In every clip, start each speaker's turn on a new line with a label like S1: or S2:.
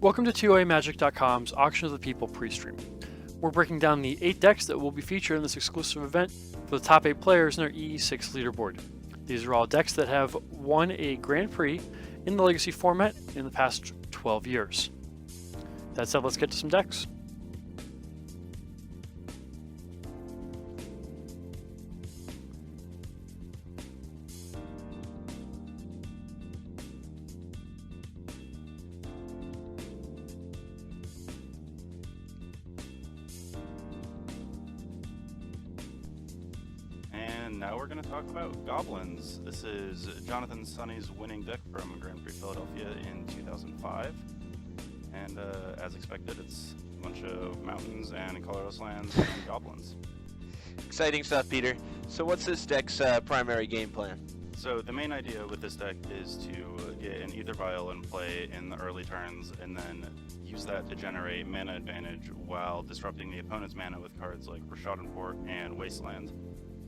S1: Welcome to TOAMagic.com's Auction of the People pre-stream. We're breaking down the 8 decks that will be featured in this exclusive event for the top 8 players in our EE6 leaderboard. These are all decks that have won a Grand Prix in the Legacy format in the past 12 years. That said, let's get to some decks.
S2: Now we're going to talk about Goblins. This is Jonathan Sonny's winning deck from Grand Prix Philadelphia in 2005. And as expected, it's a bunch of mountains and colorless lands and goblins.
S3: Exciting stuff, Peter. So what's this deck's primary game plan?
S2: So the main idea with this deck is to get an Ether Vial in play in the early turns and then use that to generate mana advantage while disrupting the opponent's mana with cards like Port and Wasteland.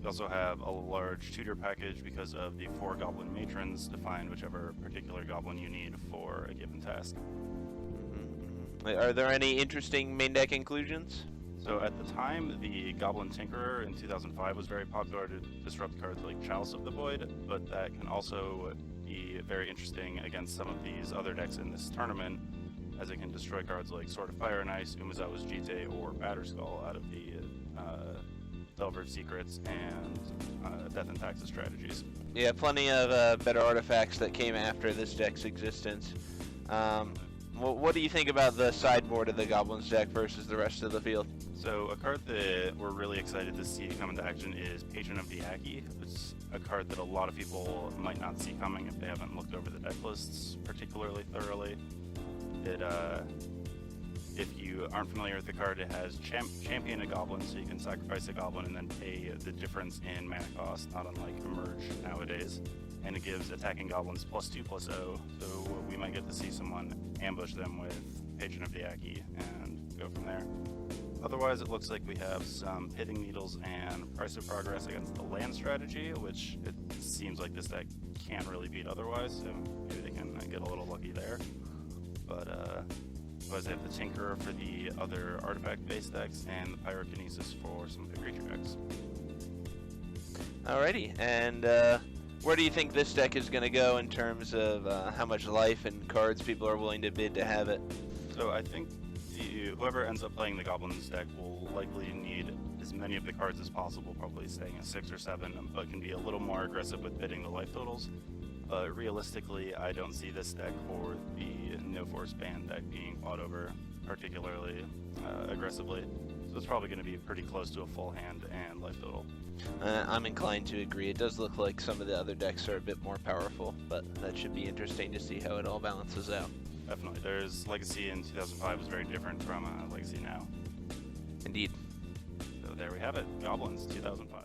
S2: We also have a large tutor package because of the 4 Goblin Matrons to find whichever particular Goblin you need for a given task.
S3: Are there any interesting main deck inclusions?
S2: So at the time, the Goblin Tinkerer in 2005 was very popular to disrupt cards like Chalice of the Void, but that can also be very interesting against some of these other decks in this tournament, as it can destroy cards like Sword of Fire and Ice, Umezawa's Jite, or Batterskull out of the Delver of Secrets and Death and Taxes strategies.
S3: Yeah, plenty of better artifacts that came after this deck's existence. What do you think about the sideboard of the Goblins deck versus the rest of the field?
S2: So a card that we're really excited to see come into action is Patron of the Aki. It's a card that a lot of people might not see coming if they haven't looked over the deck lists particularly thoroughly. If you aren't familiar with the card, it has Champion a Goblin, so you can sacrifice a Goblin and then pay the difference in mana cost, not unlike Emerge nowadays. And it gives attacking Goblins +2/+0, so we might get to see someone ambush them with Patron of the Aki and go from there. Otherwise, it looks like we have some Pitting Needles and Price of Progress against the land strategy, which it seems like this deck can't really beat otherwise, so maybe they can get a little lucky there. But otherwise, they have the Tinkerer for the other artifact-based decks and the Pyrokinesis for some of the creature decks.
S3: Alrighty, and where do you think this deck is going to go in terms of how much life and cards people are willing to bid to have it?
S2: So I think whoever ends up playing the Goblins deck will likely need as many of the cards as possible, probably staying at 6 or 7, but can be a little more aggressive with bidding the life totals. But realistically, I don't see this deck or the No Force Band deck being fought over particularly aggressively. So it's probably going to be pretty close to a full hand and life total.
S3: I'm inclined to agree. It does look like some of the other decks are a bit more powerful, but that should be interesting to see how it all balances out.
S2: Definitely. There's Legacy in 2005 was very different from Legacy now.
S3: Indeed.
S2: So there we have it. Goblins 2005.